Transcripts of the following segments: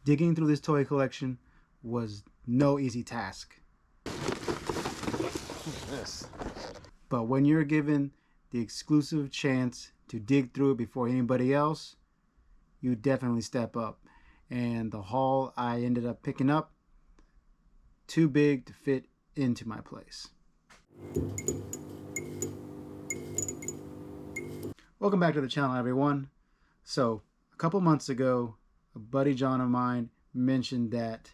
Digging through this toy collection was no easy task. This. But when you're given the exclusive chance to dig through it before anybody else, you definitely step up. And the haul I ended up picking up, too big to fit into my place. Welcome back to the channel, everyone. So, a couple months ago, a buddy John of mine mentioned that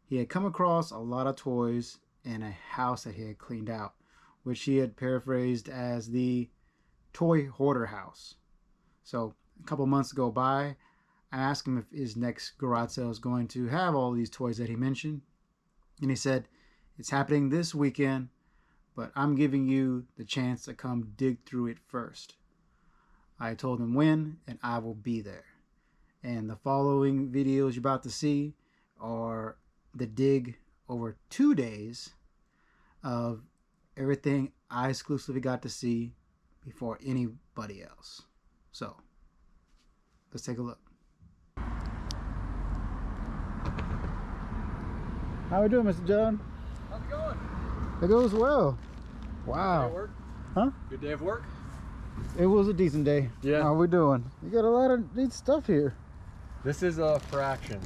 he had come across a lot of toys in a house that he had cleaned out, which he had paraphrased as the toy hoarder house. So, a couple months go by. I asked him if his next garage sale is going to have all these toys that he mentioned. And he said, it's happening this weekend, but I'm giving you the chance to come dig through it first. I told him when, and I will be there. And the following videos you're about to see are the dig over 2 days of everything I exclusively got to see before anybody else. So, let's take a look. How are we doing, Mr. John? How's it going? It goes well. Wow. Good day of work? Huh? Good day of work? It was a decent day. Yeah. How are we doing? You got a lot of neat stuff here. This is a fraction.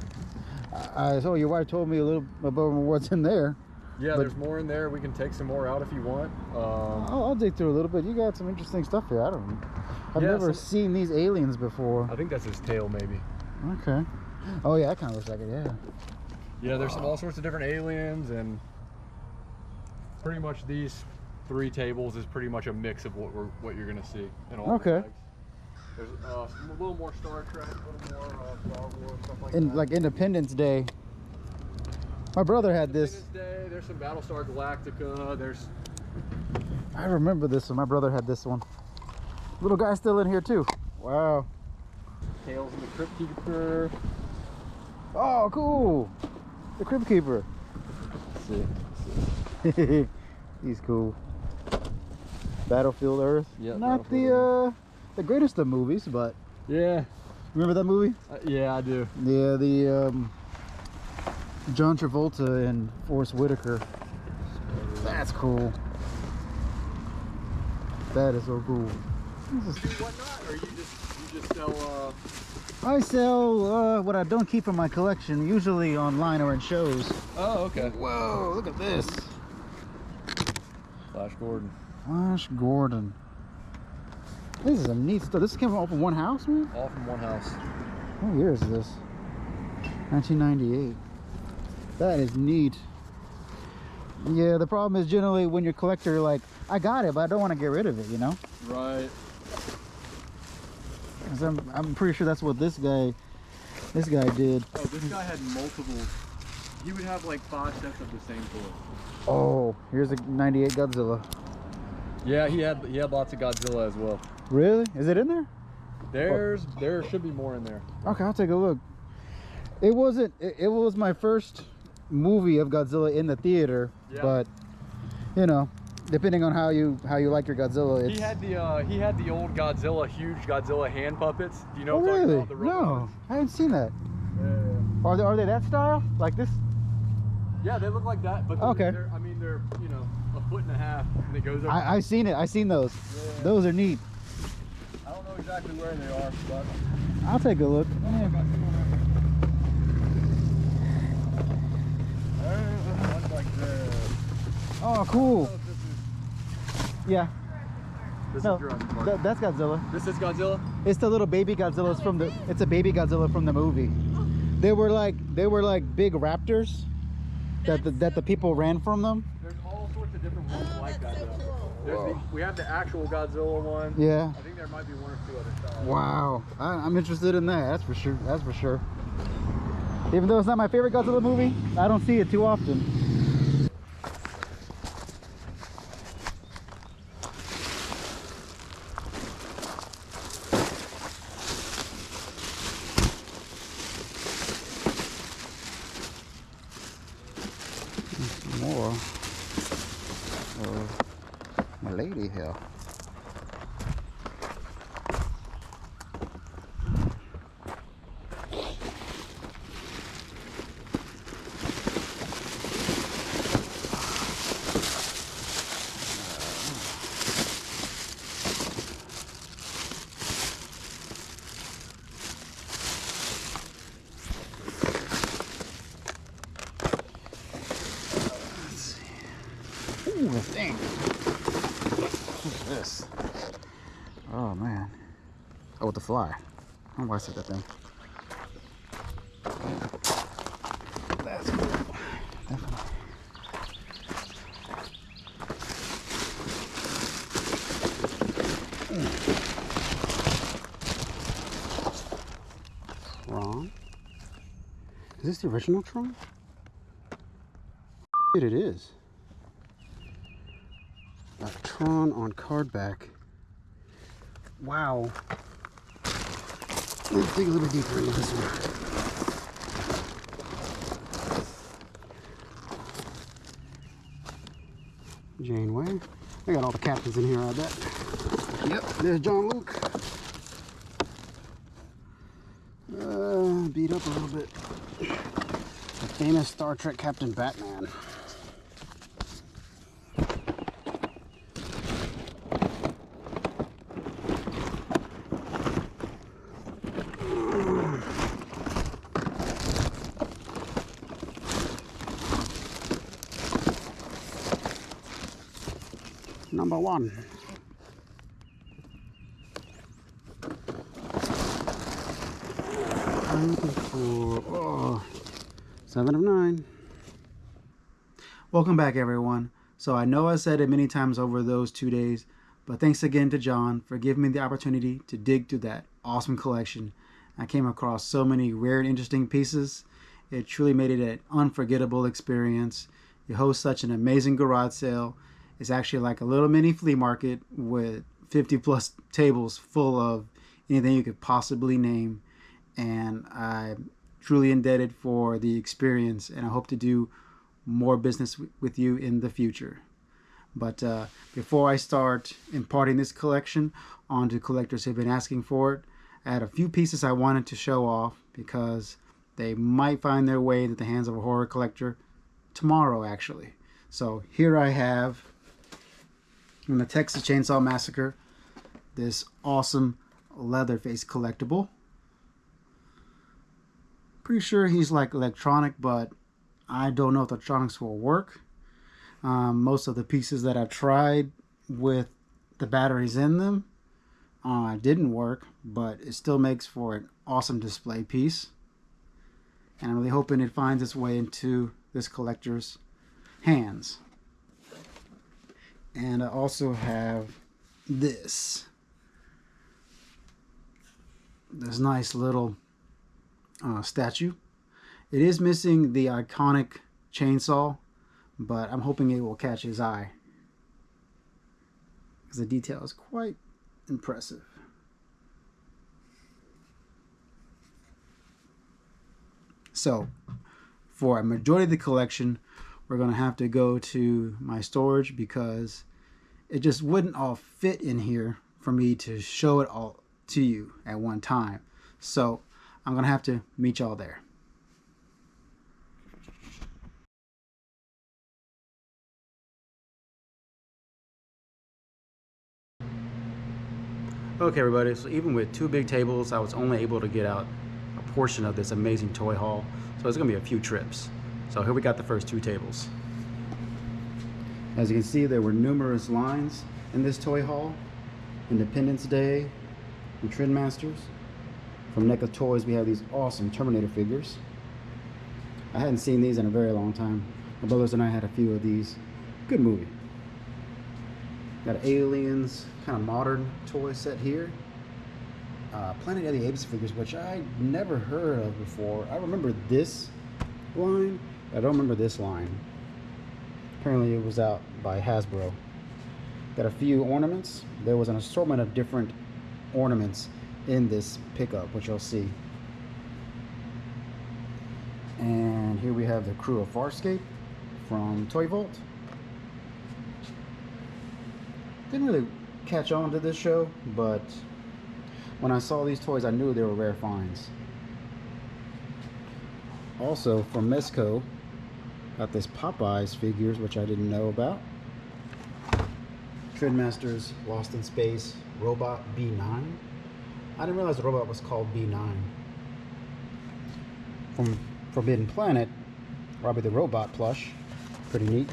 I saw your wife told me a little about what's in there. Yeah, but there's more in there. We can take some more out if you want. I'll dig through a little bit. You got some interesting stuff here. I've Yeah, never seen these aliens before. I think that's his tail, maybe. Okay. Oh yeah, that kind of looks like it. Yeah. Yeah, there's all sorts of different aliens, and pretty much these 3 tables is pretty much a mix of what you're gonna see in all the bags. There's a little more Star Trek, a little more Star Wars, stuff like that. Like Independence Day. My brother had this. Independence Day, there's some Battlestar Galactica, there's... I remember this one. My brother had this one. Little guy still in here too. Wow. Tales of the Crypt Keeper. Oh, cool. The Crypt Keeper. Let's see. He's cool. Battlefield Earth. Yeah. Not the greatest of movies, but Yeah. remember that movie? Yeah, I do. Yeah, the John Travolta and Forrest Whitaker. That's cool. That is so cool. Do whatnot, or you just sell I sell what I don't keep in my collection, usually online or in shows. Oh, okay. Whoa, look at this. Flash Gordon. Flash Gordon. This is some neat stuff. This came all from one house, man? All from one house. What year is this? 1998. That is neat. Yeah, the problem is generally when you're a collector, you're like, I got it, but I don't want to get rid of it, you know? Right. 'Cause I'm pretty sure that's what this guy did. Oh, this guy had multiple. He would have like 5 sets of the same toy. Oh, here's a 98 Godzilla. Yeah, he had lots of Godzilla as well. Really? Is it in there? There should be more in there. Okay, I'll take a look. It wasn't. It was my first movie of Godzilla in the theater, Yeah. but you know, depending on how you like your Godzilla, it's... He had the old Godzilla, huge Godzilla hand puppets. Do you know Oh what I'm really? talking about? The rubber No, ones? I haven't seen that. Yeah. Are they that style? Like this? Yeah, they look like that, but Okay. they're, I mean, they're, you know, 1.5 feet, and it goes over. I've seen it. I've seen those. Yeah. Those are neat. I don't know exactly where they are, but I'll take a look. I got some on like this. Oh, cool. Yeah. This No, is Jurassic Park. that's Godzilla. This is Godzilla? It's the little baby Godzillas from the. It's a baby Godzilla from the movie. They were like big raptors that the people ran from them. There's all sorts of different ones like that. Though. We have the actual Godzilla one. Yeah. I think there might be 1 or 2 other styles. Wow. I'm interested in that. That's for sure. That's for sure. Even though it's not my favorite Godzilla movie, I don't see it too often. More of my lady here. Ooh, this thing. What's this? Oh man. Oh, with the fly. I don't know why I said that thing. That's cool. Definitely. Tron. Is this the original Tron? It is. A Tron on card back. Wow. Let's dig a little bit deeper into this one. Janeway. They got all the captains in here, I bet. Yep, there's John Luke. Beat up a little bit. The famous Star Trek Captain Batman. Number one. I'm looking for 7 of 9. Welcome back, everyone. So I know I said it many times over those 2 days, but thanks again to John for giving me the opportunity to dig through that awesome collection. I came across so many rare and interesting pieces. It truly made it an unforgettable experience. You host such an amazing garage sale. It's actually like a little mini flea market with 50 plus tables full of anything you could possibly name. And I'm truly indebted for the experience, and I hope to do more business with you in the future. But before I start imparting this collection onto collectors who've been asking for it, I had a few pieces I wanted to show off because they might find their way into the hands of a horror collector tomorrow, actually. So here I have, from the Texas Chainsaw Massacre, this awesome Leatherface collectible. Pretty sure he's like electronic, but I don't know if the electronics will work. Most of the pieces that I've tried with the batteries in them didn't work, but it still makes for an awesome display piece. And I'm really hoping it finds its way into this collector's hands. And I also have this nice little statue. It is missing the iconic chainsaw, but I'm hoping it will catch his eye because the detail is quite impressive. So for a majority of the collection, we're going to have to go to my storage because it just wouldn't all fit in here for me to show it all to you at one time. So I'm going to have to meet y'all there. Okay, everybody, so even with 2 big tables, I was only able to get out a portion of this amazing toy haul. So it's going to be a few trips. So here we got the first 2 tables. As you can see, there were numerous lines in this toy haul. Independence Day and Trendmasters. From NECA Toys, we have these awesome Terminator figures. I hadn't seen these in a very long time. My brothers and I had a few of these. Good movie. Got Aliens, kind of modern toy set here. Planet of the Apes figures, which I never heard of before. I remember this line, but I don't remember this line. Apparently it was out by Hasbro. Got a few ornaments. There was an assortment of different ornaments in this pickup, which you'll see. And here we have the crew of Farscape from Toy Vault. Didn't really catch on to this show, but when I saw these toys, I knew they were rare finds. Also from Mezco, got this Popeyes figures, which I didn't know about. Trendmasters Lost in Space Robot B9. I didn't realize the robot was called B9. From Forbidden Planet, Robbie the Robot plush. Pretty neat.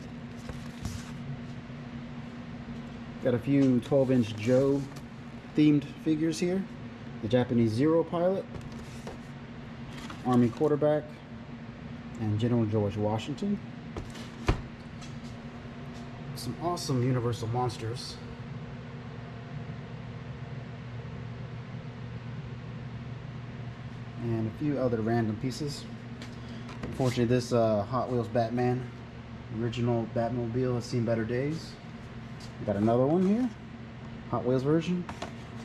Got a few 12-inch Joe themed figures here. The Japanese Zero pilot, Army quarterback, and General George Washington. Some awesome Universal monsters. And a few other random pieces. Unfortunately, this Hot Wheels Batman, original Batmobile, has seen better days. Got another one here, Hot Wheels version.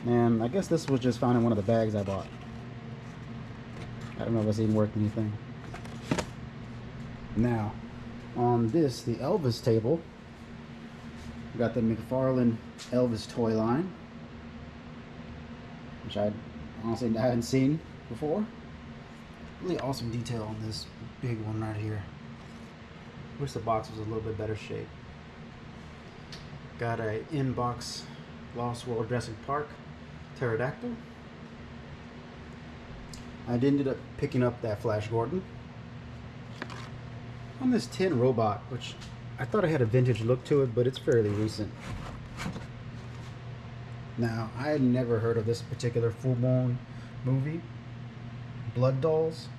And I guess this was just found in one of the bags I bought. I don't know if it's even worth anything. Now, on this, the Elvis table, we got the McFarlane Elvis toy line, which I honestly hadn't seen before. Really awesome detail on this big one right here. Wish the box was a little bit better shape. Got a in-box Lost World Jurassic Park pterodactyl. I ended up picking up that Flash Gordon. On this tin robot, which I thought it had a vintage look to it, but it's fairly recent. Now, I had never heard of this particular full-blown movie, Blood Dolls,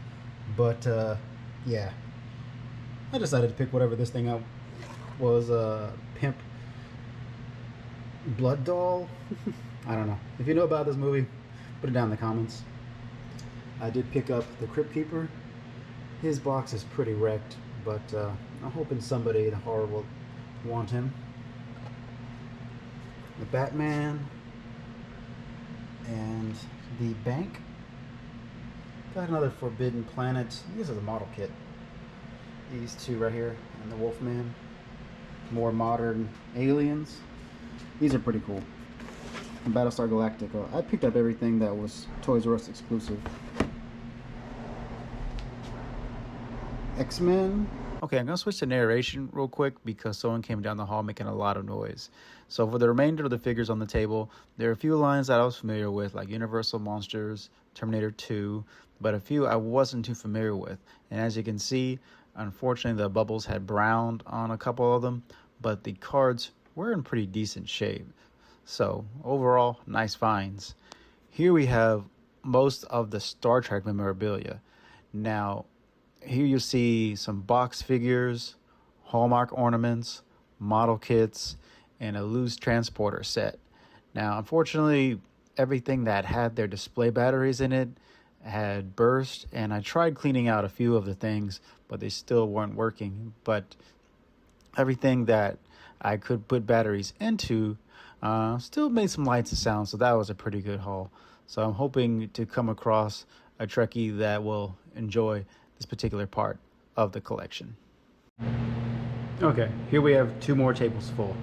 but yeah, I decided to pick whatever this thing up was. Pimp Blood Doll. I don't know. If you know about this movie, put it down in the comments. I did pick up the Crypt Keeper. His box is pretty wrecked, but I'm hoping somebody in horror will want him. The Batman and the Bank. Got another Forbidden Planet. This is a model kit. These two right here, and the Wolfman. More modern aliens. These are pretty cool. And Battlestar Galactica. I picked up everything that was Toys R Us exclusive. X-Men. Okay, I'm going to switch to narration real quick because someone came down the hall making a lot of noise. So for the remainder of the figures on the table, there are a few lines that I was familiar with, like Universal Monsters, Terminator 2, but a few I wasn't too familiar with. And as you can see, unfortunately the bubbles had browned on a couple of them, but the cards were in pretty decent shape. So overall, nice finds. Here we have most of the Star Trek memorabilia. Now, here you see some box figures, Hallmark ornaments, model kits, and a loose transporter set. Now, unfortunately, everything that had their display batteries in it had burst, and I tried cleaning out a few of the things, but they still weren't working. But everything that I could put batteries into still made some lights and sounds, so that was a pretty good haul. So I'm hoping to come across a Trekkie that will enjoy this particular part of the collection. Okay, here we have two more tables full.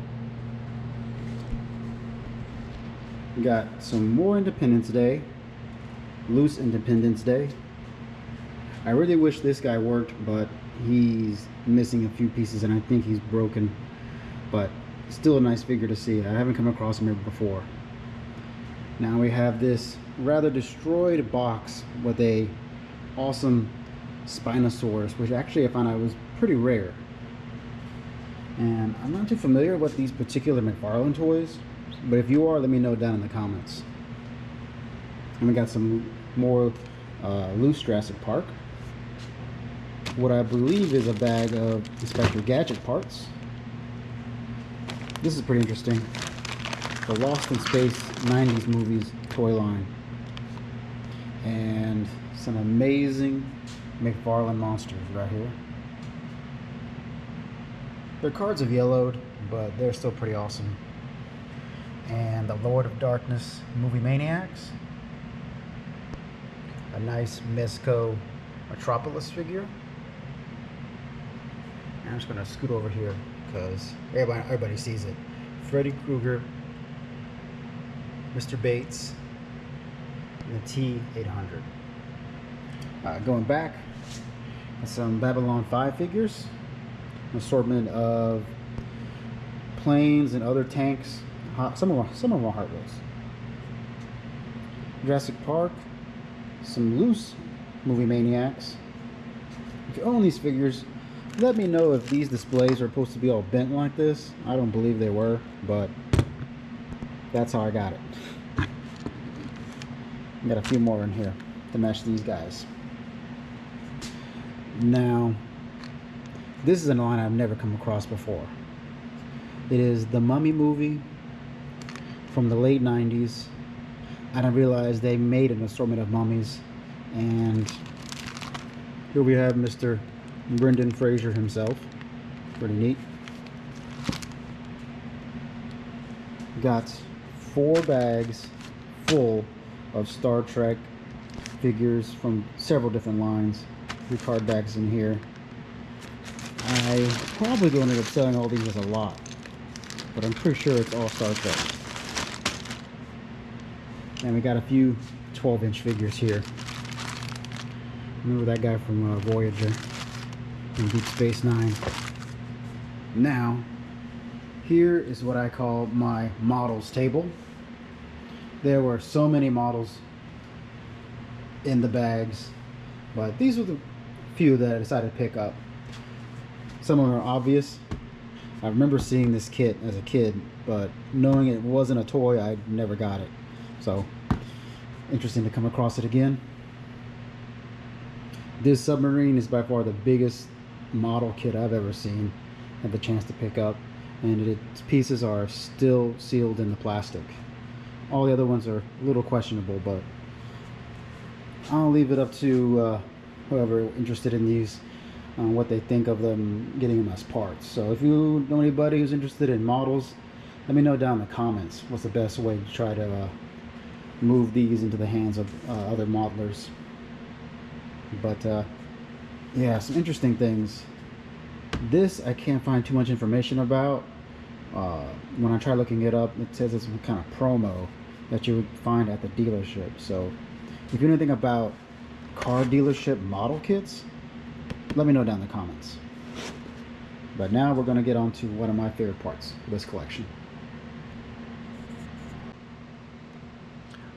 We got some more Independence Day, loose Independence Day. I really wish this guy worked, but he's missing a few pieces and I think he's broken. But still a nice figure to see. I haven't come across him here before. Now we have this rather destroyed box with a awesome Spinosaurus, which actually I found out was pretty rare. And I'm not too familiar with these particular McFarlane toys, but if you are, let me know down in the comments. And we got some more loose Jurassic Park. What I believe is a bag of Inspector Gadget parts. This is pretty interesting. The Lost in Space 90s movies toy line. And some amazing McFarlane monsters right here. Their cards have yellowed, but they're still pretty awesome. And the Lord of Darkness movie maniacs. A nice Mezco Metropolis figure. And I'm just gonna scoot over here because everybody sees it. Freddy Krueger, Mr. Bates, and the T-800. Going back, some Babylon 5 figures, an assortment of planes and other tanks, some of them are Hot Wheels. Jurassic Park, some loose movie maniacs. If you own these figures, let me know if these displays are supposed to be all bent like this. I don't believe they were, but That's how I got it. Got a few more in here to match these guys. Now, this is a line I've never come across before. It is the Mummy movie from the late 90s. I didn't realize they made an assortment of mummies. And here we have Mr. Brendan Fraser himself. Pretty neat. Got 4 bags full of Star Trek figures from several different lines. 3 card bags in here. I probably going to end up selling all these as a lot, but I'm pretty sure it's all Star Trek. And we got a few 12-inch figures here. Remember that guy from Voyager in Deep Space Nine. Now, here is what I call my models table. There were so many models in the bags, but these were the few that I decided to pick up. Some of them are obvious. I remember seeing this kit as a kid, but knowing it wasn't a toy, I never got it. So, interesting to come across it again. This submarine is by far the biggest model kit I've ever seen. Had the chance to pick up, and its pieces are still sealed in the plastic. All the other ones are a little questionable, but I'll leave it up to whoever interested in these, what they think of them, getting them as parts. So if you know anybody who's interested in models, let me know down in the comments what's the best way to try to move these into the hands of other modelers. But yeah, some interesting things. This I can't find too much information about. When I try looking it up, it says it's some kind of promo that you would find at the dealership. So if you know anything about car dealership model kits, let me know down in the comments. But now we're going to get on to one of my favorite parts of this collection.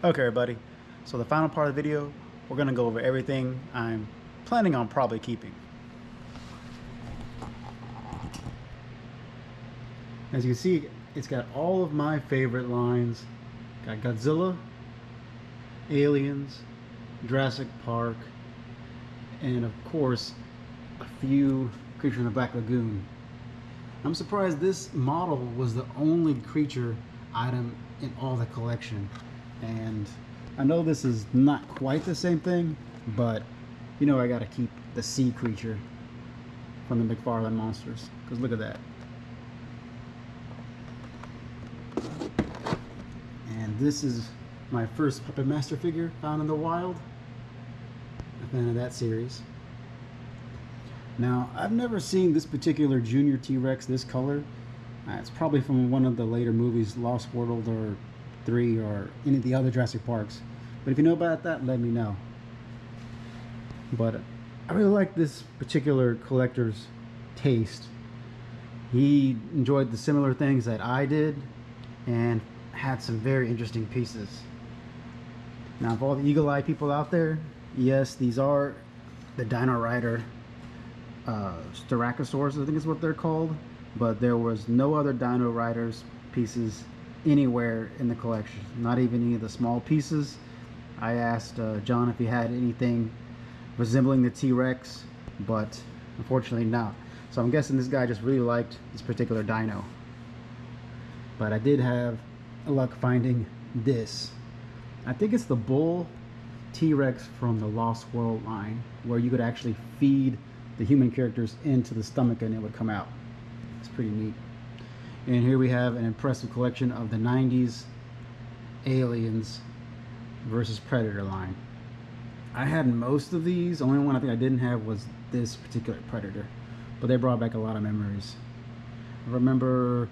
Okay, everybody, so the final part of the video, we're going to go over everything I'm planning on probably keeping. As you can see, it's got all of my favorite lines. Got Godzilla, Aliens, Jurassic Park, and of course, a few Creature in the Black Lagoon. I'm surprised this model was the only creature item in all the collection. And I know this is not quite the same thing, but you know I gotta keep the sea creature from the McFarlane Monsters, because look at that. And this is my first Puppet Master figure found in the wild. A fan of that series. Now, I've never seen this particular Junior T-Rex this color. It's probably from one of the later movies, Lost World or 3 or any of the other Jurassic Parks. But if you know about that, let me know. But I really like this particular collector's taste. He enjoyed the similar things that I did and had some very interesting pieces. Now, for all the eagle eye people out there, yes, these are the Dino Rider Styracosaurus, I think is what they're called, but there was no other Dino Riders pieces anywhere in the collection, not even any of the small pieces. I asked John if he had anything resembling the T-Rex, but unfortunately not. So I'm guessing this guy just really liked this particular dino. But I did have luck finding this. I think it's the bull T-Rex from the Lost World line, where you could actually feed the human characters into the stomach and it would come out. It's pretty neat. And here we have an impressive collection of the 90s Aliens versus Predator line. I had most of these. The only one I think I didn't have was this particular Predator, but they brought back a lot of memories. I remember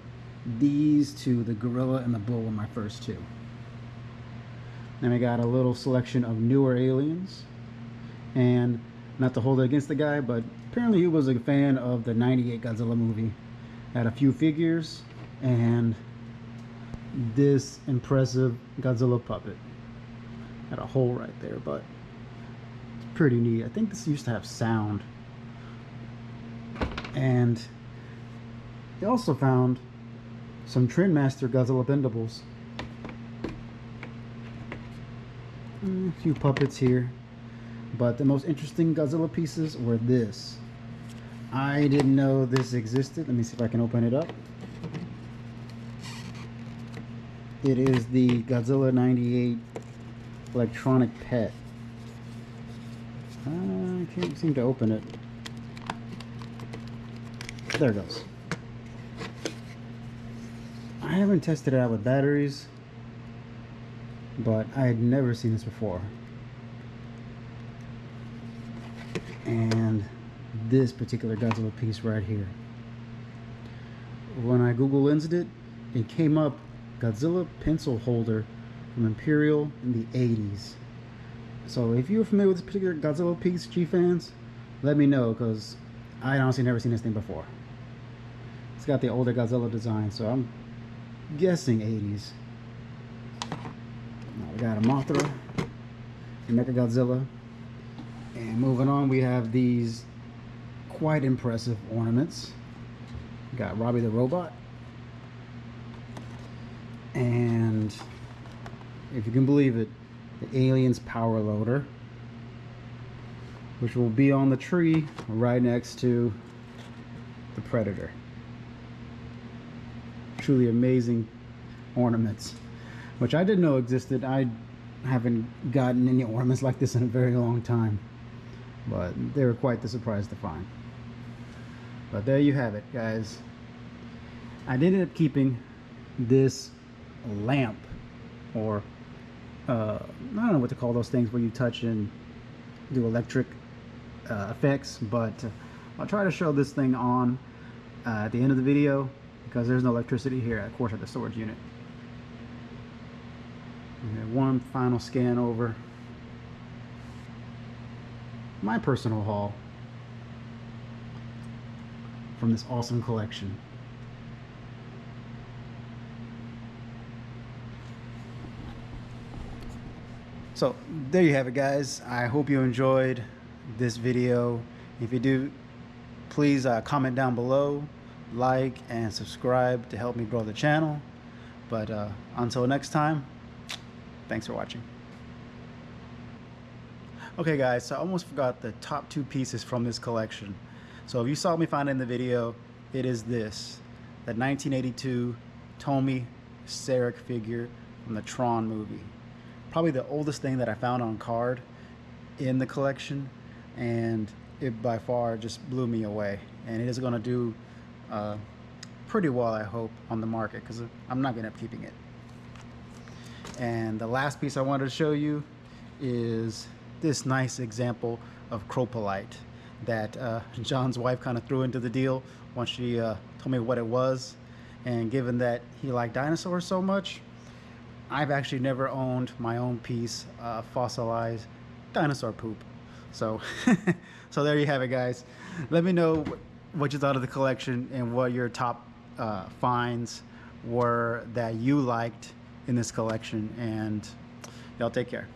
these two, the gorilla and the bull, were my first two. Then we got a little selection of newer Aliens, and not to hold it against the guy, but apparently he was a fan of the '98 Godzilla movie. Had a few figures and this impressive Godzilla puppet. Had a hole right there, but it's pretty neat. I think this used to have sound. And he also found some Trendmaster Godzilla Bendables. A few puppets here. But the most interesting Godzilla pieces were this. I didn't know this existed. Let me see if I can open it up. It is the Godzilla 98 electronic pet. I can't seem to open it. There it goes. I haven't tested it out with batteries, but I had never seen this before. And this particular Godzilla piece right here. When I Google Lensed it, it came up Godzilla pencil holder from Imperial in the 80s. So if you're familiar with this particular Godzilla piece, G-fans, let me know, because I honestly never seen this thing before. It's got the older Godzilla design, so I'm guessing 80s. Now we got a Mothra, Mechagodzilla, and moving on, we have these quite impressive ornaments. We got Robbie the Robot, and if you can believe it, the Aliens Power Loader, which will be on the tree right next to the Predator. Truly amazing ornaments, which I didn't know existed. I haven't gotten any ornaments like this in a very long time, but they were quite the surprise to find. But there you have it, guys. I ended up keeping this lamp, or I don't know what to call those things where you touch and do electric effects, but I'll try to show this thing on at the end of the video, because there's no electricity here, of course, at the storage unit. And one final scan over my personal haul from this awesome collection. So there you have it, guys. I hope you enjoyed this video. If you do, please comment down below, like and subscribe to help me grow the channel. But until next time, thanks for watching. Okay guys, so I almost forgot the top two pieces from this collection. So if you saw me find it in the video, it is this, the 1982 Tomy Sarek figure from the Tron movie. Probably the oldest thing that I found on card in the collection, and it by far just blew me away. And it is going to do pretty well, I hope, on the market, because I'm not going to end up keeping it. And the last piece I wanted to show you is this nice example of Cropolite that John's wife kind of threw into the deal once she told me what it was. And given that he liked dinosaurs so much, I've actually never owned my own piece of fossilized dinosaur poop. So, so there you have it, guys. Let me know what you thought of the collection and what your top finds were that you liked in this collection. And y'all take care.